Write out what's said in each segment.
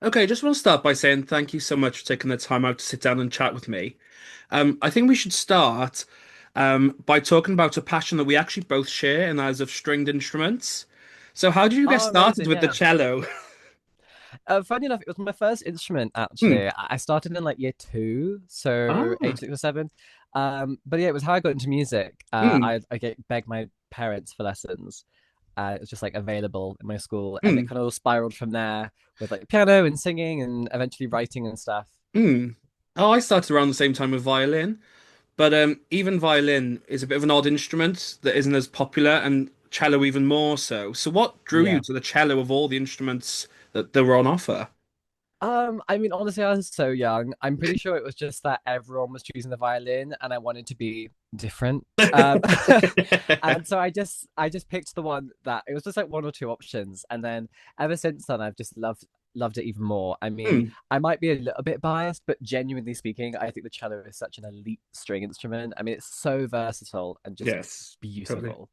Okay, just want to start by saying thank you so much for taking the time out to sit down and chat with me. I think we should start by talking about a passion that we actually both share, and that is of stringed instruments. So, how did you get Oh, started amazing. with the Yeah. cello? Funny enough, it was my first instrument Hmm. actually. I started in like year two, so Ah. age 6 or 7. But yeah, it was how I got into music. Hmm. I begged my parents for lessons. It was just like available in my school, and it Hmm. kind of spiraled from there with like piano and singing and eventually writing and stuff. Hmm. Oh, I started around the same time with violin, but even violin is a bit of an odd instrument that isn't as popular, and cello even more so. So, what drew you Yeah. to the cello of all the instruments that were on offer? I mean, honestly, I was so young. I'm pretty sure it was just that everyone was choosing the violin, and I wanted to be different. And so I just picked the one that it was just like one or two options, and then ever since then, I've just loved it even more. I mean, Hmm. I might be a little bit biased, but genuinely speaking, I think the cello is such an elite string instrument. I mean, it's so versatile and just Yes, totally. beautiful.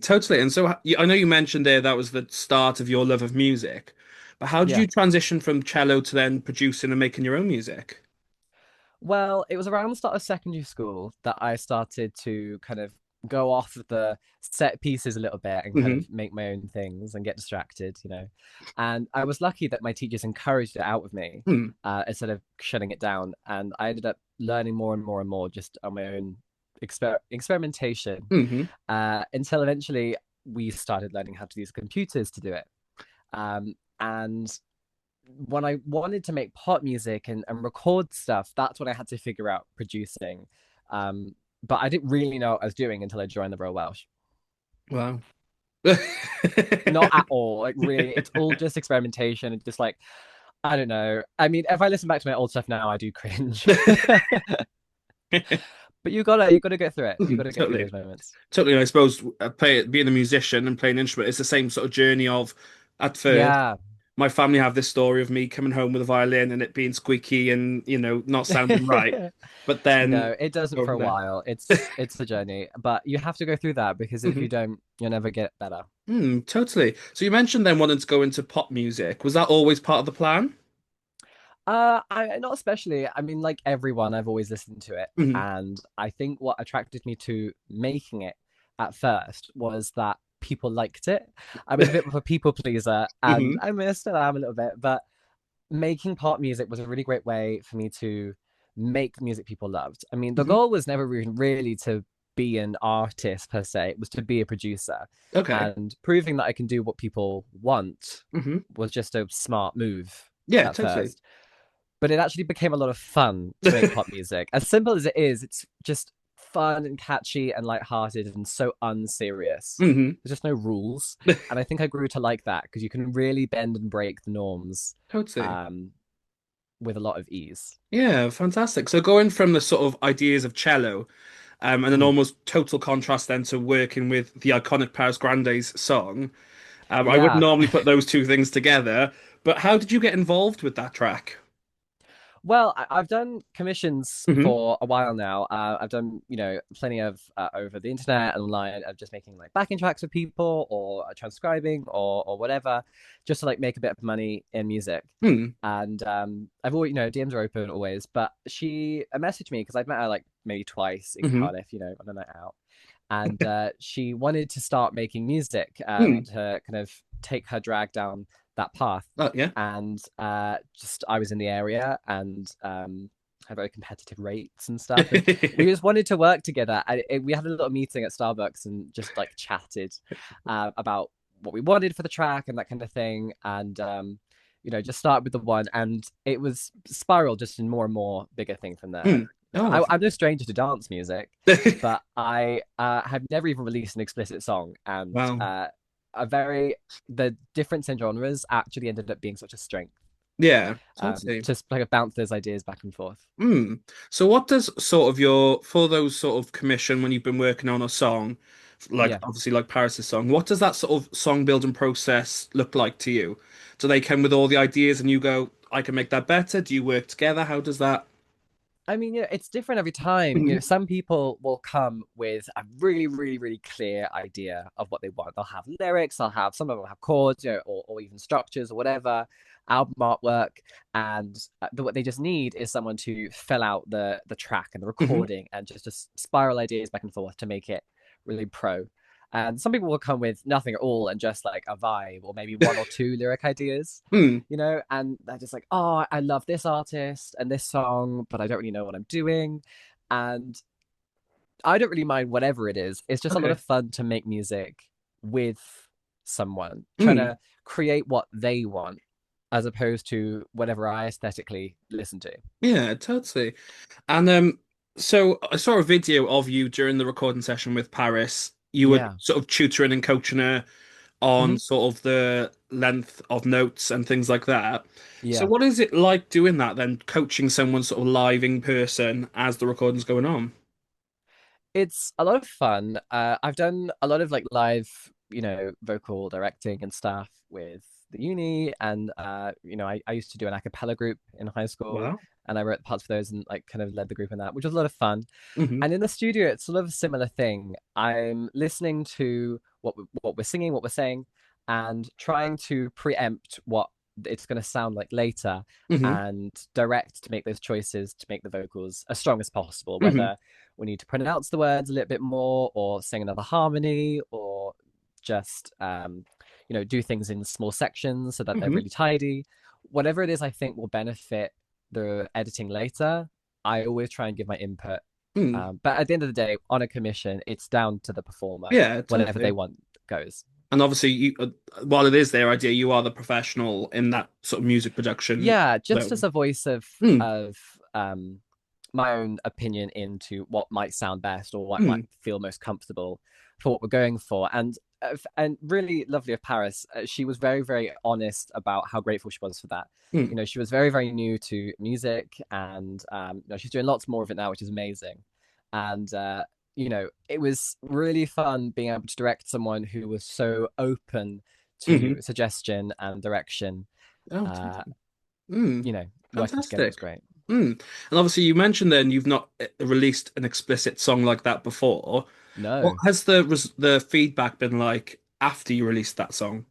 Totally. And so I know you mentioned there that was the start of your love of music, but how did Yeah. you transition from cello to then producing and making your own music? Well, it was around the start of secondary school that I started to kind of go off of the set pieces a little bit and kind Hmm. of make my own things and get distracted. And I was lucky that my teachers encouraged it out of me Hmm. instead of shutting it down. And I ended up learning more and more and more just on my own experimentation Hmm. until eventually we started learning how to use computers to do it. And when I wanted to make pop music and record stuff, that's when I had to figure out producing. But I didn't really know what I was doing until I joined the Royal Welsh. Wow. Not at all. Like really, it's all just experimentation and just like I don't know. I mean, if I listen back to my old stuff now, I do cringe. But you gotta get through it. You gotta get through Totally. those moments. Totally. And I suppose being a musician and playing an instrument is the same sort of journey of at first. Yeah. My family have this story of me coming home with a violin and it being squeaky and, not sounding right. But then No, it doesn't go for a from there. while. It's a journey, but you have to go through that because if you Mhm. don't, you'll never get better. Totally. So you mentioned then wanting to go into pop music. Was that always part of the plan? I not especially. I mean, like everyone, I've always listened to it, Hmm. and I think what attracted me to making it at first was that people liked it. I was a bit of a people pleaser, and Hmm. still am a little bit, but making pop music was a really great way for me to make music people loved. I mean, the Hmm. goal was never really to be an artist per se; it was to be a producer, Okay. and proving that I can do what people want Hmm. was just a smart move Yeah, at totally. first, but it actually became a lot of fun to make pop music. As simple as it is, it's just fun and catchy and lighthearted and so unserious. Hmm. There's just no rules. And I think I grew to like that because you can really bend and break the norms Totally. um, with a lot of ease. Yeah, fantastic. So going from the sort of ideas of cello, and an Mm. almost total contrast then to working with the iconic Paris Grande's song. I wouldn't Yeah. normally put those two things together, but how did you get involved with that track? Well, I've done commissions Hmm. for a while now. I've done, plenty of over the internet and online of just making like backing tracks for people or transcribing or whatever, just to like make a bit of money in music. Hmm. And I've always, DMs are open always. But she messaged me because I've met her like maybe twice in Hmm. Cardiff, on a night out, and she wanted to start making music Hmm. to kind of take her drag down that path. Oh, yeah. And just I was in the area and had very competitive rates and stuff, and we just wanted to work together. We had a little meeting at Starbucks and just like chatted about what we wanted for the track and that kind of thing, and just start with the one, and it was spiral just in more and more bigger thing from there. Hmm. Oh, I'm no stranger to dance music, but I have never even released an explicit song, and wow. a very the difference in genres actually ended up being such a strength. Yeah, totally. Just like bounce those ideas back and forth. Hmm. So what does sort of for those sort of commission when you've been working on a song, like Yeah. obviously like Paris's song, what does that sort of song building process look like to you? Do they come with all the ideas and you go, I can make that better? Do you work together? How does that? I mean, it's different every time. Some people will come with a really, really, really clear idea of what they want. They'll have lyrics, some of them have chords, or even structures or whatever. album artwork, and what they just need is someone to fill out the track and the Hmm. recording and just spiral ideas back and forth to make it really pro. And some people will come with nothing at all and just like a vibe or maybe one or two lyric ideas, Mm. and they're just like, oh, I love this artist and this song, but I don't really know what I'm doing. And I don't really mind whatever it is. It's just a lot Okay. of fun to make music with someone, trying Mm. to create what they want as opposed to whatever I aesthetically listen to. Yeah, totally. And so I saw a video of you during the recording session with Paris. You were Yeah. sort of tutoring and coaching her on Hmm. sort of the length of notes and things like that. So Yeah. what is it like doing that then, coaching someone sort of live in person as the recording's going on? It's a lot of fun. I've done a lot of like live, vocal directing and stuff with the uni, and I used to do an a cappella group in high school, Wow. and I wrote parts for those and like kind of led the group in that, which was a lot of fun. Hmm. And in the studio, it's sort of a similar thing. I'm listening to what we're singing, what we're saying, and trying to preempt what it's going to sound like later, Hmm. and direct to make those choices to make the vocals as strong as possible. Hmm. Whether we need to pronounce the words a little bit more, or sing another harmony, or just do things in small sections so that they're Hmm. really tidy. Whatever it is, I think will benefit the editing later. I always try and give my input, Mm. but at the end of the day, on a commission, it's down to the performer. Yeah, Whatever they totally. want goes. And obviously, while it is their idea, you are the professional in that sort of music production Yeah, just as zone. a voice of Mm. of um, my own opinion into what might sound best or what might Mm. feel most comfortable for what we're going for. And really lovely of Paris. She was very, very honest about how grateful she was for that. Mm. She was very, very new to music, and she's doing lots more of it now, which is amazing. And it was really fun being able to direct someone who was so open Hmm. to suggestion and direction. Oh, Uh, totally. Mm. Working together was Fantastic. great. Mm. And obviously, you mentioned then you've not released an explicit song like that before. What No, has the feedback been like after you released that song?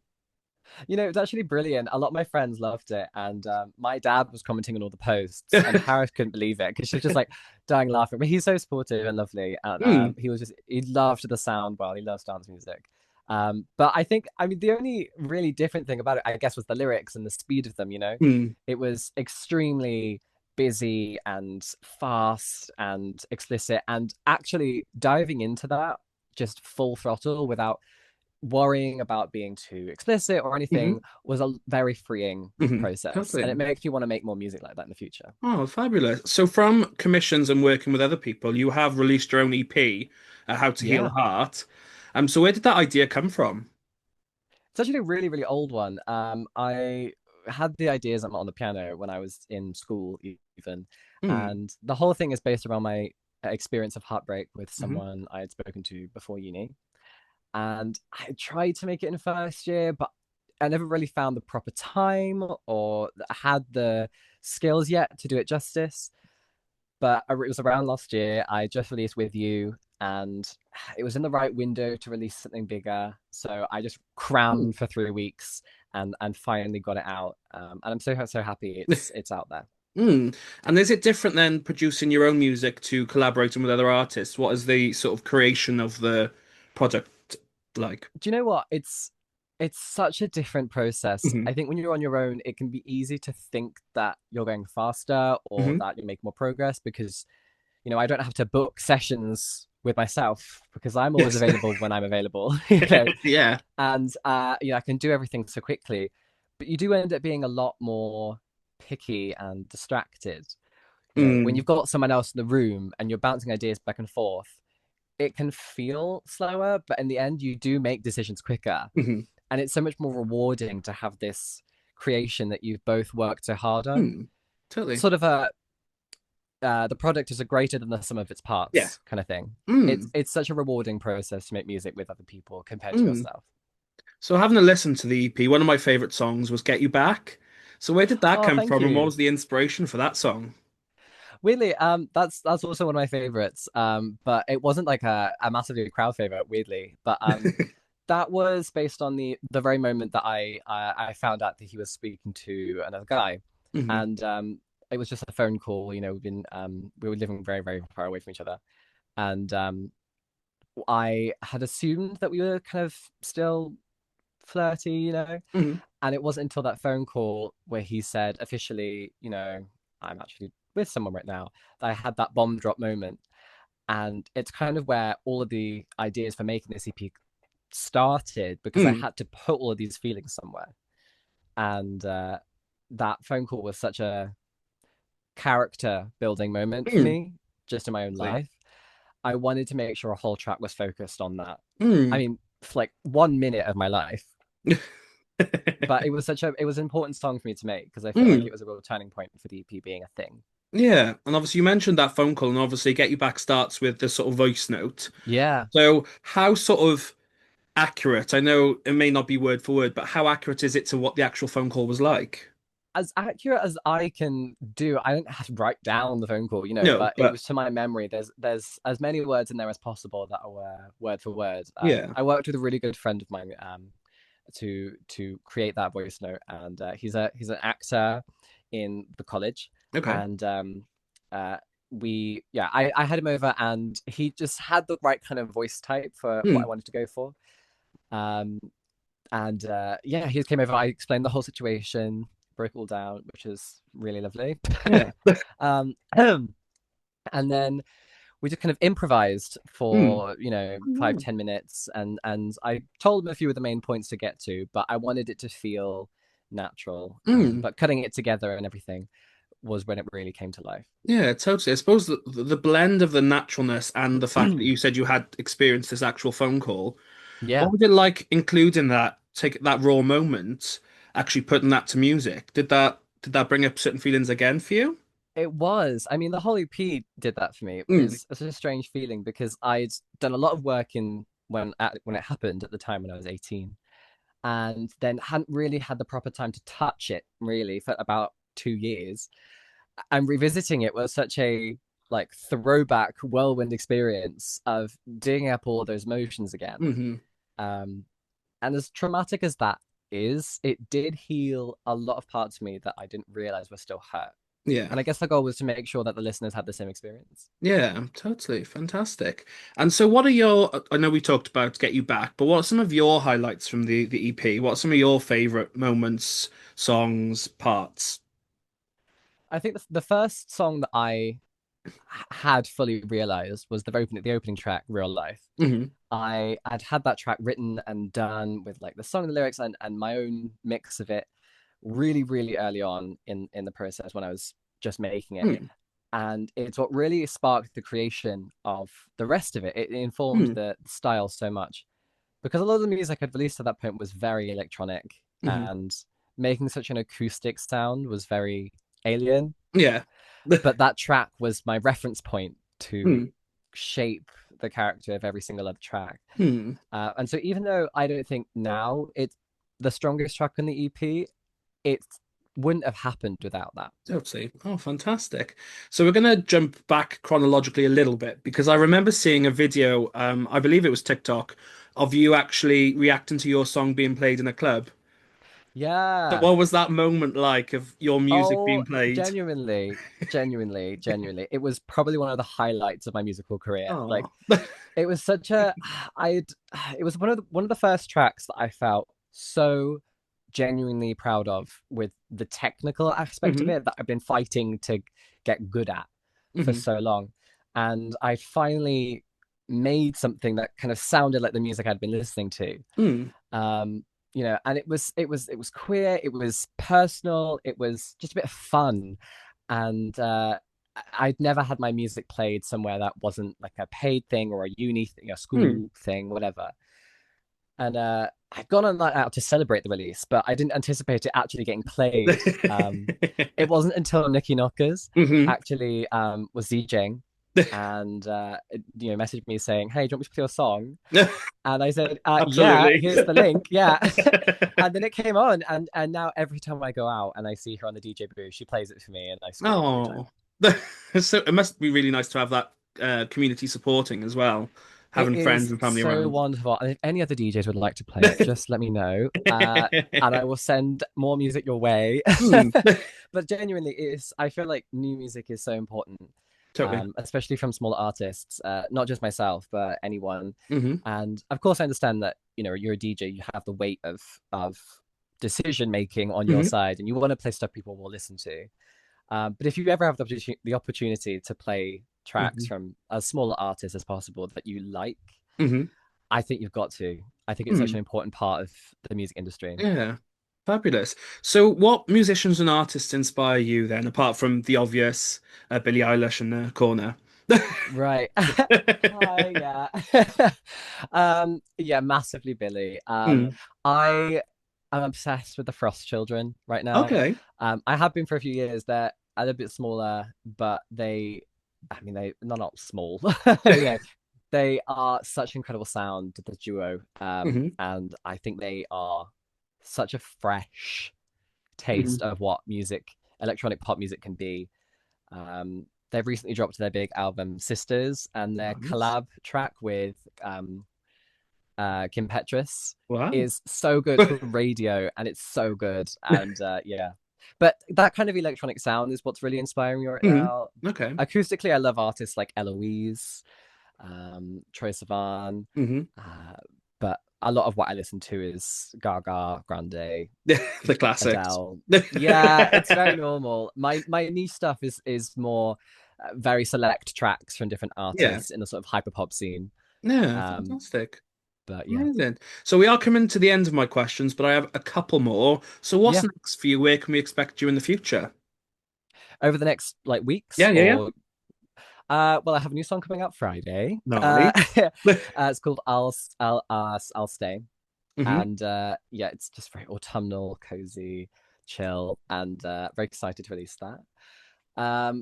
it's actually brilliant. A lot of my friends loved it, and my dad was commenting on all the posts, and Paris couldn't believe it because she was just like dying laughing. But he's so supportive and lovely, and Mm. he loved the sound. Well, he loves dance music. But I mean, the only really different thing about it, I guess, was the lyrics and the speed of them. Mm. It was extremely busy and fast and explicit, and actually diving into that just full throttle without worrying about being too explicit or Hmm. anything was a very freeing Hmm. process, and it Totally. makes you want to make more music like that in the future. Oh, fabulous. So from commissions and working with other people, you have released your own EP, How to Heal a Yeah, Heart. So where did that idea come from? it's actually a really, really old one. I had the ideas on the piano when I was in school, even, Mm. and the whole thing is based around my experience of heartbreak with Hmm. someone I had spoken to before uni. And I tried to make it in first year, but I never really found the proper time or had the skills yet to do it justice. But it was around last year. I just released With You, and it was in the right window to release something bigger. So I just crammed for 3 weeks and finally got it out. And I'm so happy it's out there. Mm. And is it different than producing your own music to collaborating with other artists? What is the sort of creation of the product like? Do you know what? It's such a different process. Hmm. I think when you're on your own, it can be easy to think that you're going faster or Hmm. that you make more progress because I don't have to book sessions with myself because I'm always Yes. available when I'm available, Yeah. and I can do everything so quickly. But you do end up being a lot more picky and distracted. When Mm. you've got someone else in the room and you're bouncing ideas back and forth, it can feel slower, but in the end, you do make decisions quicker. Hmm. And it's so much more rewarding to have this creation that you've both worked so hard on. Mm. Totally. Sort of the product is a greater than the sum of its Yeah. parts kind of thing. It's Mm. it's such a rewarding process to make music with other people compared to Mm. yourself. So having a listen to the EP, one of my favorite songs was Get You Back. So where did that Oh, come thank from and what you. was the inspiration for that song? Weirdly, that's also one of my favorites. But it wasn't like a massively crowd favorite, weirdly. But that was based on the very moment that I found out that he was speaking to another guy, Hmm. and it was just a phone call. You know, we were living very very far away from each other, and I had assumed that we were kind of still flirty, you know, Hmm. and it wasn't until that phone call where he said officially, I'm actually with someone right now, that I had that bomb drop moment. And it's kind of where all of the ideas for making this EP started because I Mm. had to put all of these feelings somewhere. And that phone call was such a character building moment for Mm. me, just in my own See. life. I wanted to make sure a whole track was focused on that. I Mm. mean, for like 1 minute of my life, but it was an important song for me to make because I felt like it Mm. was a real turning point for the EP being a thing. Yeah, and obviously you mentioned that phone call, and obviously Get You Back starts with the sort of voice note. Yeah, So how sort of accurate? I know it may not be word for word, but how accurate is it to what the actual phone call was like? as accurate as I can do. I don't have to write down the phone call, No, but it but was to my memory. There's as many words in there as possible that are word for word. yeah. I worked with a really good friend of mine to create that voice note, and he's an actor in the college, Okay. and uh, I had him over, and he just had the right kind of voice type for what I Mm. wanted to go for. Um, and yeah, he came over. I explained the whole situation, broke it all down, which is really lovely. Yeah. um, and then we just kind of improvised Mm. for 5-10 minutes, and I told him a few of the main points to get to, but I wanted it to feel natural. Mm. But cutting it together and everything was when it really came to life. Yeah, totally. I suppose the blend of the naturalness and the fact that you said you had experienced this actual phone call, Yeah, what was it like including that, take that raw moment, actually putting that to music? Did that bring up certain feelings again for you? it was. I mean, the whole EP did that for me. Mm. It's a strange feeling because I'd done a lot of work in when it happened at the time when I was 18, and then hadn't really had the proper time to touch it really for about 2 years. And revisiting it was such a like throwback whirlwind experience of digging up all those motions again. Hmm. Um, and as traumatic as that is, it did heal a lot of parts of me that I didn't realize were still hurt. Yeah. And I guess the goal was to make sure that the listeners had the same experience. Yeah, totally. Fantastic. And so what are I know we talked about Get You Back, but what are some of your highlights from the EP? What are some of your favorite moments, songs, parts? I think the first song that I had fully realized was the opening track, Real Life. Hmm. I had that track written and done with like the song and the lyrics and my own mix of it really, really early on in the process when I was just making it. Mm. And it's what really sparked the creation of the rest of it. It informed Mm. the style so much because a lot of the music I'd released at that point was very electronic, Hmm. and making such an acoustic sound was very alien. Yeah. But that track was my reference point to Mm. shape the character of every single other track. Mm. And so even though I don't think now it's the strongest track on the EP, it wouldn't have happened without that. Totally. Oh, fantastic. So we're going to jump back chronologically a little bit because I remember seeing a video, I believe it was TikTok, of you actually reacting to your song being played in a club. So Yeah. what was that moment like of your music Oh, being played? genuinely. It was probably one of the highlights of my musical career. Oh. Like it was such a I'd it was one of the first tracks that I felt so genuinely proud of with the technical aspect of Hmm. it that I've been fighting to get good at for Hmm. so long. And I finally made something that kind of sounded like the music I'd been listening to. Mm. Um, and it was queer, it was personal, it was just a bit of fun. And I'd never had my music played somewhere that wasn't like a paid thing or a uni thing, a Mm. school thing, whatever. And I'd gone on that out to celebrate the release, but I didn't anticipate it actually getting played. It wasn't until Nikki Knockers Hmm. actually was DJing and messaged me saying, "Hey, do you want me to play your song?" And I said, "Yeah, Absolutely. here's the link." Yeah, and then it came on, and now every time I go out and I see her on the DJ booth, she plays it for me, and I scream every time. Oh. So it must be really nice to have that community supporting as well. It having friends is and family so around. wonderful. And if any other DJs would like to play it, just let me know. And I will send more music your way. Hmm, But genuinely, I feel like new music is so important, totally. especially from smaller artists, not just myself, but anyone. Hmm. And of course, I understand that, you're a DJ, you have the weight of decision making on your Hmm. side, and you want to play stuff people will listen to. But if you ever have the opportunity to play tracks Hmm. from as smaller artists as possible that you like, Hmm. I think you've got to. I think it's such Hmm. an important part of the music industry. Yeah. Fabulous. So, what musicians and artists inspire you then, apart from the obvious Billie Eilish and Corner? Right. Hi, yeah. Yeah, massively Billy. Hmm. I am obsessed with the Frost Children right now. Okay. I have been for a few years. They're a little bit smaller, but I mean, they're not small. They are such incredible sound, the duo. Hmm. And I think they are such a fresh Hmm. taste of what electronic pop music can be. They've recently dropped their big album Sisters, and their Nice. collab track with Kim Petras Wow. is so good. It's called Radio, and it's so good. And yeah, but that kind of electronic sound is what's really inspiring me right Hmm. now. Okay. Acoustically, I love artists like Eloise, Troye Sivan, Hmm. uh, but a lot of what I listen to is Gaga, Grande, The classics. Adele. Yeah, it's very normal. My niche stuff is more very select tracks from different Yeah. artists in the sort of hyperpop scene. Yeah. Um, Fantastic. but yeah, Amazing. So we are coming to the end of my questions, but I have a couple more. So what's yeah. next for you? Where can we expect you in the future? Over the next like Yeah, weeks, yeah, yeah. or well, I have a new song coming out Friday. Nice. It's called I'll Stay, Hmm. and yeah, it's just very autumnal, cozy, chill, and very excited to release that.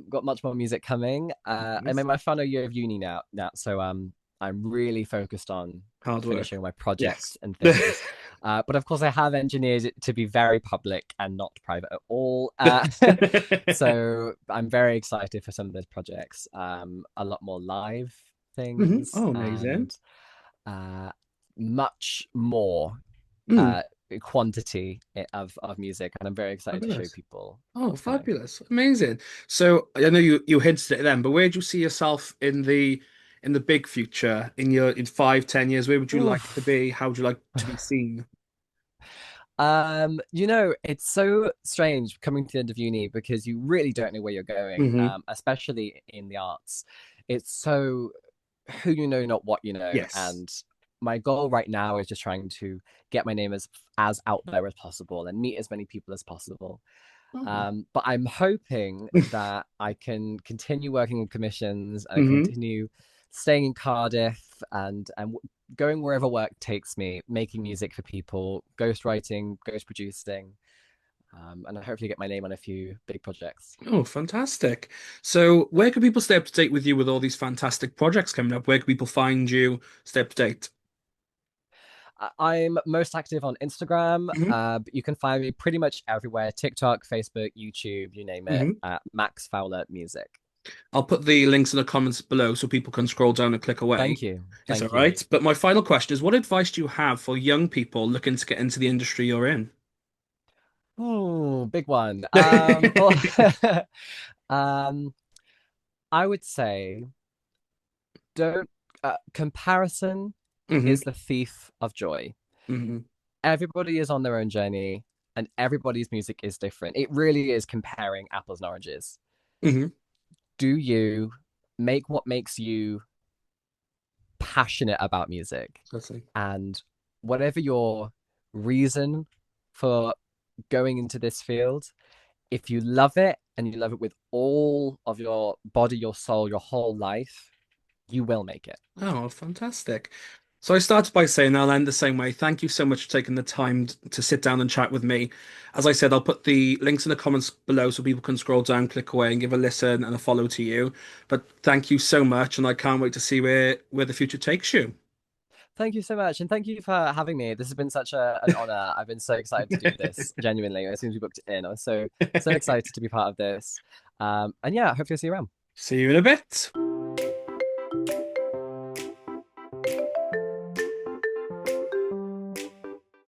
Got much more music coming. I'm Nice. in my final year of uni now, so I'm really focused on Hard work. finishing my Yes. projects and things. But of course, I have engineered it to be very public and not private at all. So I'm very excited for some of those projects. A lot more live Hmm. things Oh, amazing. and uh, much more Mm, uh, quantity of music, and I'm very excited to show fabulous. people. Oh, You know, fabulous. Amazing. So I know you hinted at it then, but where do you see yourself in the big future, in 5, 10 years? Where would you like to oof. be? How would you like to be seen? It's so strange coming to the end of uni because you really don't know where you're going, Hmm. especially in the arts. It's so who you know, not what you know. Yes. And my goal right now is just trying to get my name as out there as possible and meet as many people as possible. Oh. But I'm hoping that I can continue working on commissions and I Hmm. continue staying in Cardiff and going wherever work takes me, making music for people, ghostwriting, ghost producing, and I hopefully get my name on a few big projects. Oh, fantastic. So where can people stay up to date with you with all these fantastic projects coming up? Where can people find you, stay up to date? I'm most active on Instagram, Hmm. but you can find me pretty much everywhere: TikTok, Facebook, YouTube, you name it. Hmm. Max Fowler Music. I'll put the links in the comments below so people can scroll down and click away. Thank you, It's all thank you. right. But my final question is, what advice do you have for young people looking to get into the industry you're in? Oh, big one. Um, I would say don't. Comparison Hmm. is the thief of joy. Hmm. Everybody is on their own journey, and everybody's music is different. It really is comparing apples and oranges. Hmm. Do you make what makes you passionate about music? Certainly. And whatever your reason for going into this field, if you love it and you love it with all of your body, your soul, your whole life, you will make it. Oh, fantastic. So I started by saying I'll end the same way. Thank you so much for taking the time to sit down and chat with me. As I said, I'll put the links in the comments below so people can scroll down, click away, and give a listen and a follow to you. But thank you so much, and I can't wait to see where the future takes you. Thank you so much. And thank you for having me. This has been such an honor. I've been so excited to do this, genuinely. As soon as we booked it in, I was so excited to be part of this. And yeah, hopefully I'll see you around. See you in a bit.